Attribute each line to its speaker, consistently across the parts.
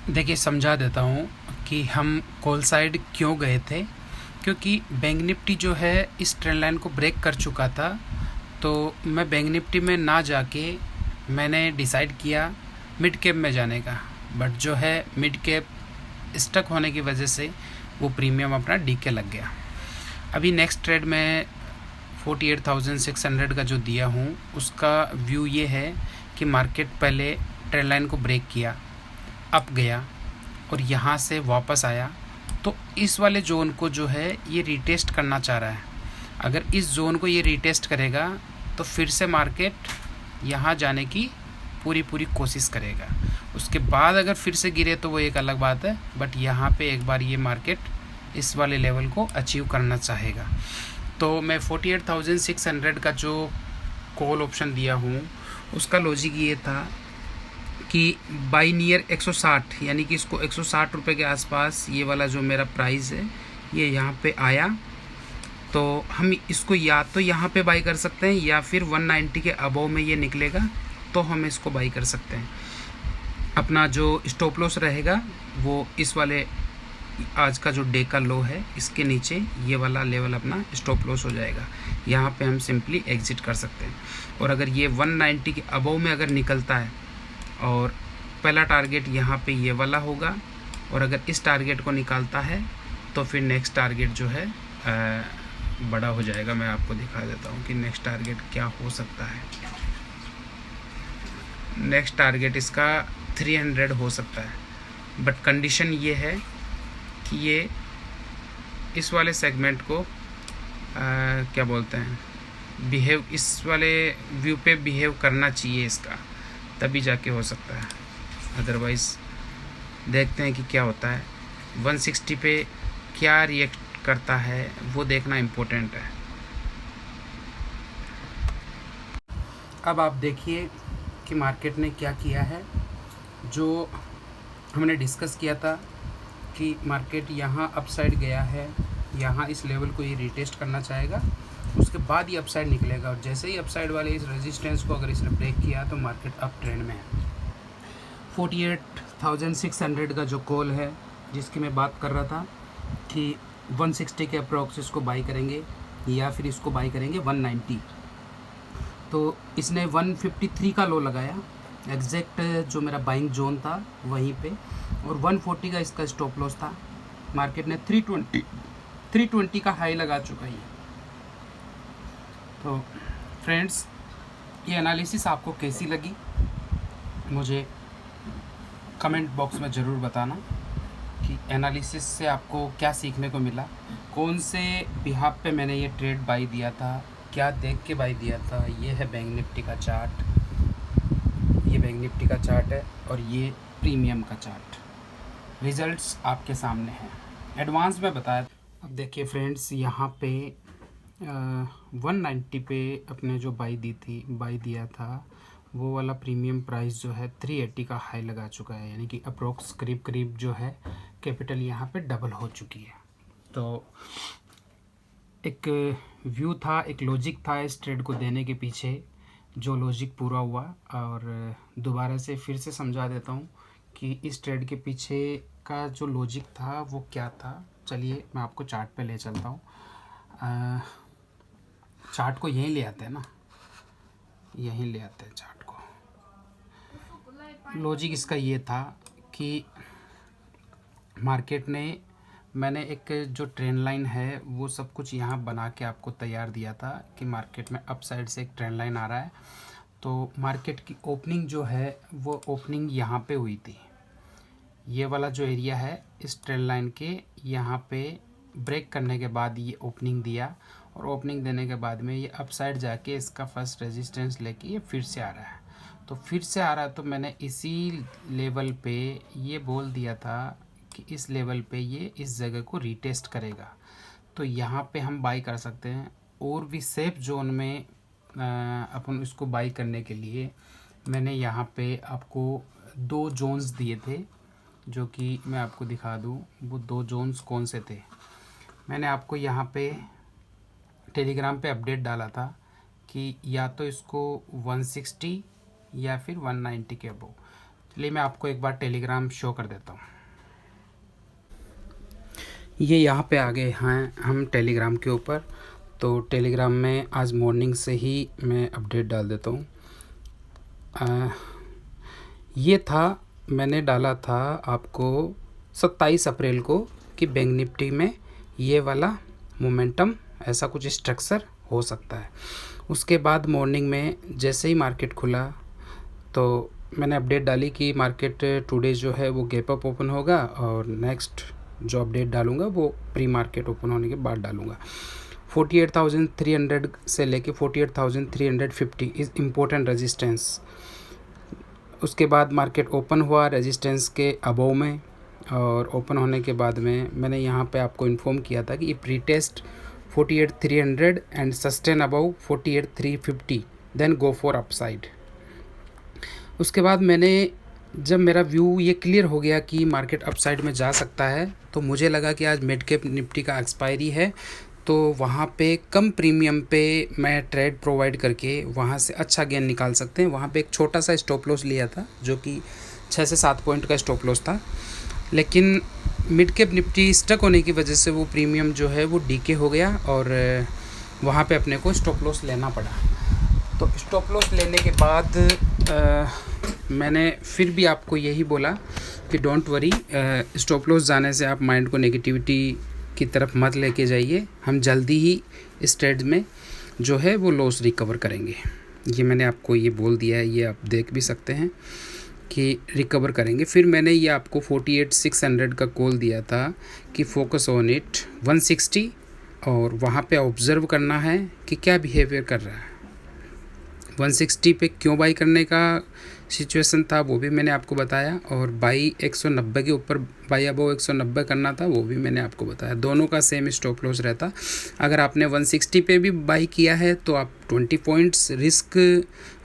Speaker 1: देखिए, समझा देता हूँ कि हम कॉल साइड क्यों गए थे। क्योंकि बैंक निफ्टी जो है इस ट्रेंड लाइन को ब्रेक कर चुका था। तो मैं बैंक निफ्टी में ना जाके मैंने डिसाइड किया मिड कैप में जाने का। बट जो है मिड कैप स्टक होने की वजह से वो प्रीमियम अपना डीके लग गया। अभी नेक्स्ट ट्रेड में 48,600 का जो दिया हूँ उसका व्यू ये है कि मार्केट पहले ट्रेंड लाइन को ब्रेक किया, अप गया और यहाँ से वापस आया। तो इस वाले जोन को जो है ये रीटेस्ट करना चाह रहा है। अगर इस जोन को ये रीटेस्ट करेगा तो फिर से मार्केट यहाँ जाने की पूरी कोशिश करेगा। उसके बाद अगर फिर से गिरे तो वो एक अलग बात है। बट यहाँ पे एक बार ये मार्केट इस वाले लेवल को अचीव करना चाहेगा। तो मैं 48,600 का जो कॉल ऑप्शन दिया हूँ उसका लॉजिक ये था कि बाई नियर 160, यानी कि इसको 160 रुपये के आसपास ये वाला जो मेरा प्राइस है ये यहाँ पे आया तो हम इसको या तो यहाँ पे बाई कर सकते हैं या फिर 190 के अबव में ये निकलेगा तो हम इसको बाई कर सकते हैं। अपना जो स्टॉप लॉस रहेगा वो इस वाले आज का जो डे का लो है इसके नीचे ये वाला लेवल अपना स्टॉप लॉस हो जाएगा। यहाँ पे हम सिंपली एग्जिट कर सकते हैं। और अगर ये 190 के अबव में अगर निकलता है और पहला टारगेट यहाँ पे ये वाला होगा और अगर इस टारगेट को निकालता है तो फिर नेक्स्ट टारगेट जो है बड़ा हो जाएगा। मैं आपको दिखा देता हूँ कि नेक्स्ट टारगेट क्या हो सकता है। नेक्स्ट टारगेट इसका 300 हो सकता है। बट कंडीशन ये है कि ये इस वाले सेगमेंट को क्या बोलते हैं, बिहेव, इस वाले व्यू पे बिहेव करना चाहिए इसका, तभी जाके हो सकता है। अदरवाइज़ देखते हैं कि क्या होता है। 160 पे क्या रिएक्ट करता है वो देखना इम्पोर्टेंट है। अब आप देखिए कि मार्केट ने क्या किया है। जो हमने डिस्कस किया था कि मार्केट यहाँ अपसाइड गया है, यहाँ इस लेवल को ये रिटेस्ट करना चाहेगा, उसके बाद ये अपसाइड निकलेगा और जैसे ही अपसाइड वाले इस रेजिस्टेंस को अगर इसने ब्रेक किया तो मार्केट अप ट्रेंड में है। 48,600 का जो कॉल है जिसकी मैं बात कर रहा था कि 160 के अप्रॉक्स इसको बाई करेंगे या फिर इसको बाई करेंगे 190। तो इसने 153 का लो लगाया, एग्जैक्ट जो मेरा बाइंग जोन था वहीं पे, और 140 का इसका स्टॉप लॉस था। मार्केट ने 320 का हाई लगा चुका है। तो फ्रेंड्स, ये एनालिसिस आपको कैसी लगी मुझे कमेंट बॉक्स में ज़रूर बताना कि एनालिसिस से आपको क्या सीखने को मिला, कौन से बिहाफ पे मैंने ये ट्रेड बाई दिया था, क्या देख के बाई दिया था। ये है बैंक निफ्टी का चार्ट, ये बैंक निफ्टी का चार्ट है और ये प्रीमियम का चार्ट। रिजल्ट्स आपके सामने हैं, एडवांस में बताया। अब देखिए फ्रेंड्स, यहाँ पे 190 पे अपने जो बाई दिया था वो वाला प्रीमियम प्राइस जो है 380 का हाई लगा चुका है, यानी कि अप्रोक्स करीब जो है कैपिटल यहाँ पे डबल हो चुकी है। तो एक व्यू था, एक लॉजिक था इस ट्रेड को देने के पीछे, जो लॉजिक पूरा हुआ। और दोबारा से फिर से समझा देता हूँ कि इस ट्रेड के पीछे का जो लॉजिक था वो क्या था। चलिए मैं आपको चार्ट पे ले चलता हूँ। चार्ट को यहीं ले आते हैं ना, यहीं ले आते हैं चार्ट को। लॉजिक इसका ये था कि मार्केट ने, मैंने एक जो ट्रेंड लाइन है वो सब कुछ यहाँ बना के आपको तैयार दिया था कि मार्केट में अप साइड से एक ट्रेंड लाइन आ रहा है। तो मार्केट की ओपनिंग जो है वो ओपनिंग यहाँ पे हुई थी। ये वाला जो एरिया है इस ट्रेंड लाइन के यहाँ पे ब्रेक करने के बाद ये ओपनिंग दिया और ओपनिंग देने के बाद में ये अप साइड जाके इसका फर्स्ट रेजिस्टेंस लेके ये फिर से आ रहा है। तो फिर से आ रहा है तो मैंने इसी लेवल पे ये बोल दिया था कि इस लेवल पे ये इस जगह को रीटेस्ट करेगा, तो यहाँ पे हम बाई कर सकते हैं। और भी सेफ जोन में अपन इसको बाई करने के लिए मैंने यहाँ पे आपको 2 जोन्स दिए थे, जो कि मैं आपको दिखा दूँ वो 2 जोन्स कौन से थे। मैंने आपको यहाँ पे टेलीग्राम पे अपडेट डाला था कि या तो इसको 160 या फिर 190 के अबव। चलिए मैं आपको एक बार टेलीग्राम शो कर देता हूँ। ये यहाँ पे आ गए हैं हम टेलीग्राम के ऊपर। तो टेलीग्राम में आज मॉर्निंग से ही मैं अपडेट डाल देता हूँ। ये था, मैंने डाला था आपको 27 अप्रैल को कि बैंक निफ्टी में ये वाला मोमेंटम, ऐसा कुछ स्ट्रक्चर हो सकता है। उसके बाद मॉर्निंग में जैसे ही मार्केट खुला तो मैंने अपडेट डाली कि मार्केट टुडे जो है वो गैप अप ओपन होगा, और नेक्स्ट जो अपडेट डालूँगा वो प्री मार्केट ओपन होने के बाद डालूँगा। 48,300 से लेके 48,350 इज़ इम्पोर्टेंट रेजिस्टेंस। उसके बाद मार्केट ओपन हुआ रेजिस्टेंस के अबव में, और ओपन होने के बाद में मैंने यहाँ पे आपको इन्फॉर्म किया था कि ये pre test 48,300 and sustain above 48,350, then go for upside. उसके बाद मैंने, जब मेरा व्यू ये क्लियर हो गया कि मार्केट अपसाइड में जा सकता है, तो मुझे लगा कि आज मिड कैप निफ्टी का एक्सपायरी है, तो वहाँ पे कम प्रीमियम पे मैं ट्रेड प्रोवाइड करके वहाँ से अच्छा गेन निकाल सकते हैं। वहाँ पे एक छोटा सा स्टॉप लॉस लिया था जो कि 6 से 7 पॉइंट का स्टॉप लॉस था, लेकिन मिड कैप निफ्टी स्टक होने की वजह से वो प्रीमियम जो है वो डीके हो गया, और वहाँ पे अपने को स्टॉप लॉस लेना पड़ा। तो स्टॉप लॉस लेने के बाद मैंने फिर भी आपको यही बोला कि डोंट वरी, स्टॉप लॉस जाने से आप माइंड को नेगेटिविटी की तरफ मत लेके जाइए। हम जल्दी ही इस ट्रेड में जो है वो लॉस रिकवर करेंगे। ये मैंने आपको ये बोल दिया है, ये आप देख भी सकते हैं कि रिकवर करेंगे। फिर मैंने ये आपको 48,600 का कॉल दिया था कि फोकस ऑन इट 160, और वहाँ पे ऑब्ज़र्व करना है कि क्या बिहेवियर कर रहा है। 160 पे क्यों बाई करने का सिचुएशन था वो भी मैंने आपको बताया, और बाई 190 के ऊपर, बाई अबव 190 करना था वो भी मैंने आपको बताया। दोनों का सेम स्टॉप लॉस रहता। अगर आपने 160 पे भी बाई किया है तो आप 20 पॉइंट्स रिस्क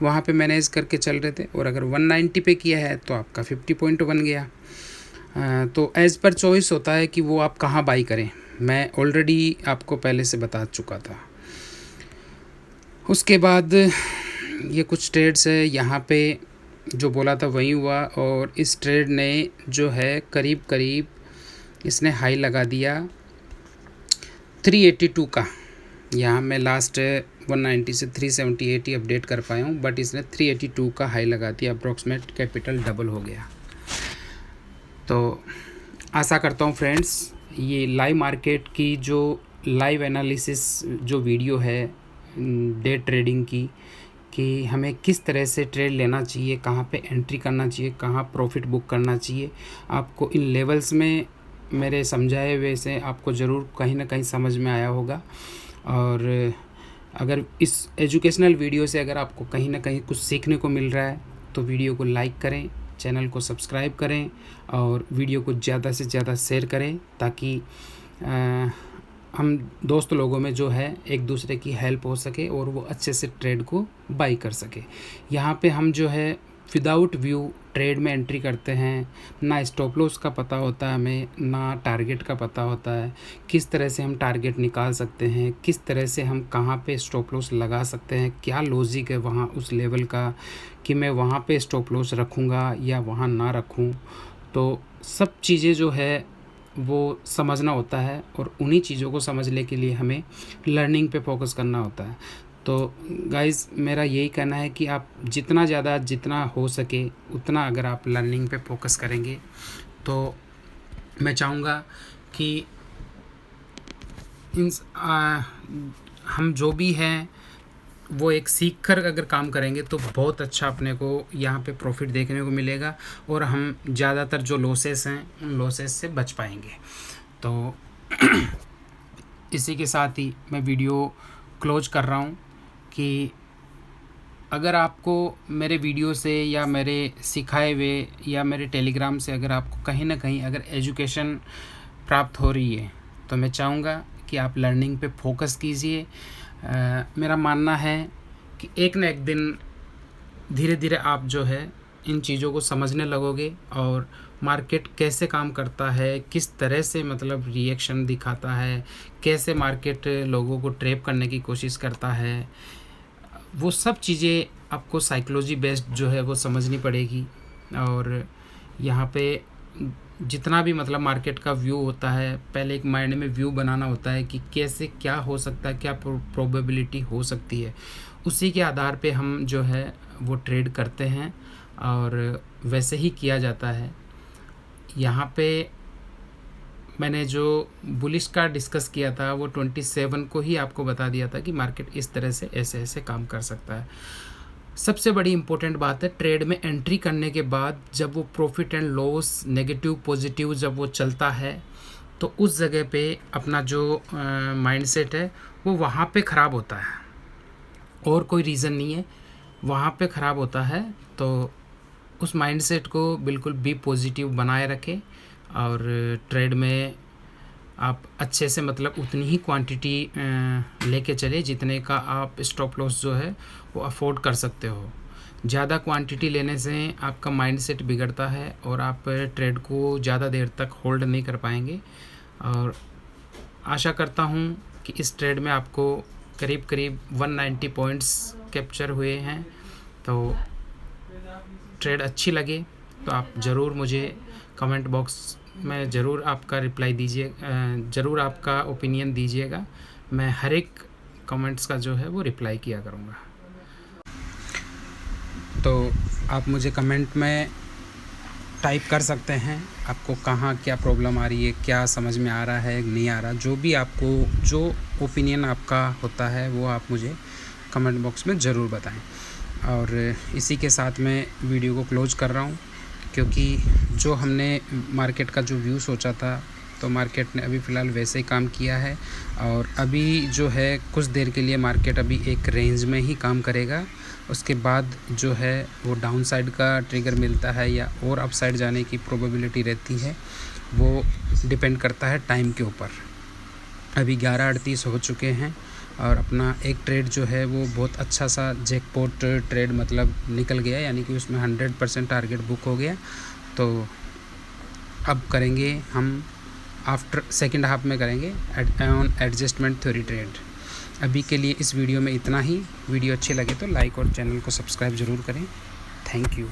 Speaker 1: वहाँ पे मैनेज करके चल रहे थे, और अगर 190 पे किया है तो आपका 50 पॉइंट बन गया। तो एज़ पर चॉइस होता है कि वो आप कहाँ बाई करें। मैं ऑलरेडी आपको पहले से बता चुका था। उसके बाद ये कुछ ट्रेड्स है, यहाँ पे जो बोला था वही हुआ, और इस ट्रेड ने जो है करीब करीब इसने हाई लगा दिया 382 का। यहाँ मैं लास्ट 190 से 378 ही अपडेट कर पाया हूँ, बट इसने 382 का हाई लगा दिया। अप्रॉक्सीमेट कैपिटल डबल हो गया। तो आशा करता हूँ फ्रेंड्स, ये लाइव मार्केट की जो लाइव एनालिसिस जो वीडियो है डे ट्रेडिंग की, कि हमें किस तरह से ट्रेड लेना चाहिए, कहाँ पे एंट्री करना चाहिए, कहाँ प्रॉफिट बुक करना चाहिए, आपको इन लेवल्स में मेरे समझाए हुए से आपको ज़रूर कहीं ना कहीं समझ में आया होगा। और अगर इस एजुकेशनल वीडियो से अगर आपको कहीं ना कहीं कुछ सीखने को मिल रहा है तो वीडियो को लाइक करें, चैनल को सब्सक्राइब करें, और वीडियो को ज़्यादा से ज़्यादा शेयर करें, ताकि हम दोस्त लोगों में जो है एक दूसरे की हेल्प हो सके और वो अच्छे से ट्रेड को बाई कर सके। यहाँ पे हम जो है विदाउट व्यू ट्रेड में एंट्री करते हैं, ना स्टॉप लॉस का पता होता है हमें, ना टारगेट का पता होता है, किस तरह से हम टारगेट निकाल सकते हैं, किस तरह से हम कहाँ पे स्टॉप लॉस लगा सकते हैं, क्या लॉजिक है वहाँ उस लेवल का कि मैं वहाँ पे स्टॉप लॉस रखूँगा या वहाँ ना रखूँ। तो सब चीज़ें जो है वो समझना होता है, और उन्हीं चीज़ों को समझने के लिए हमें लर्निंग पे फोकस करना होता है। तो गाइज़, मेरा यही कहना है कि आप जितना ज़्यादा जितना हो सके उतना अगर आप लर्निंग पे फोकस करेंगे तो मैं चाहूँगा कि हम जो भी हैं वो एक सीख कर अगर काम करेंगे तो बहुत अच्छा अपने को यहाँ पे प्रॉफिट देखने को मिलेगा, और हम ज़्यादातर जो लॉसेस हैं उन लॉसेस से बच पाएंगे। तो इसी के साथ ही मैं वीडियो क्लोज कर रहा हूँ कि अगर आपको मेरे वीडियो से या मेरे सिखाए हुए या मेरे टेलीग्राम से अगर आपको कहीं ना कहीं अगर एजुकेशन प्राप्त हो रही है तो मैं चाहूँगा कि आप लर्निंग पे फोकस कीजिए। मेरा मानना है कि एक न एक दिन धीरे धीरे आप जो है इन चीज़ों को समझने लगोगे, और मार्केट कैसे काम करता है, किस तरह से मतलब रिएक्शन दिखाता है, कैसे मार्केट लोगों को ट्रैप करने की कोशिश करता है, वो सब चीज़ें आपको साइकोलॉजी बेस्ड जो है वो समझनी पड़ेगी। और यहाँ पे जितना भी मतलब मार्केट का व्यू होता है, पहले एक माइंड में व्यू बनाना होता है कि कैसे क्या हो सकता है, क्या प्रोबेबिलिटी हो सकती है। उसी के आधार पे हम जो है वो ट्रेड करते हैं और वैसे ही किया जाता है। यहाँ पे मैंने जो बुलिश का डिस्कस किया था वो 27 को ही आपको बता दिया था कि मार्केट इस तरह से ऐसे ऐसे काम कर सकता है। सबसे बड़ी इम्पोर्टेंट बात है, ट्रेड में एंट्री करने के बाद जब वो profit and loss, negative positive जब वो चलता है तो उस जगह पे अपना जो माइंडसेट है वो वहाँ पे ख़राब होता है, और कोई रीज़न नहीं है, वहाँ पे ख़राब होता है। तो उस माइंडसेट को बिल्कुल बी पॉजिटिव बनाए रखें और ट्रेड में आप अच्छे से मतलब उतनी ही क्वांटिटी लेके चले जितने का आप स्टॉप लॉस जो है वो अफोर्ड कर सकते हो। ज़्यादा क्वांटिटी लेने से आपका माइंडसेट बिगड़ता है और आप ट्रेड को ज़्यादा देर तक होल्ड नहीं कर पाएंगे। और आशा करता हूँ कि इस ट्रेड में आपको करीब करीब 190 पॉइंट्स कैप्चर हुए हैं। तो ट्रेड अच्छी लगे तो आप ज़रूर मुझे कमेंट बॉक्स में ज़रूर आपका रिप्लाई दीजिए, ज़रूर आपका ओपिनियन दीजिएगा। मैं हर एक कमेंट्स का जो है वो रिप्लाई किया करूँगा। तो आप मुझे कमेंट में टाइप कर सकते हैं, आपको कहाँ क्या प्रॉब्लम आ रही है, क्या समझ में आ रहा है नहीं आ रहा, जो भी आपको जो ओपिनियन आपका होता है वो आप मुझे कमेंट बॉक्स में ज़रूर बताएं। और इसी के साथ मैं वीडियो को क्लोज कर रहा हूँ, क्योंकि जो हमने मार्केट का जो व्यू सोचा था तो मार्केट ने अभी फ़िलहाल वैसे ही काम किया है। और अभी जो है कुछ देर के लिए मार्केट अभी एक रेंज में ही काम करेगा, उसके बाद जो है वो डाउन साइड का ट्रिगर मिलता है या और अप साइड जाने की प्रोबेबिलिटी रहती है, वो डिपेंड करता है टाइम के ऊपर। अभी 11:38 हो चुके हैं और अपना एक ट्रेड जो है वो बहुत अच्छा सा जैकपॉट ट्रेड मतलब निकल गया, यानी कि उसमें 100% टारगेट बुक हो गया। तो अब करेंगे हम आफ्टर सेकंड हाफ में करेंगे ऑन एडजस्टमेंट थ्योरी ट्रेड। अभी के लिए इस वीडियो में इतना ही। वीडियो अच्छी लगे तो लाइक और चैनल को सब्सक्राइब ज़रूर करें। Thank you.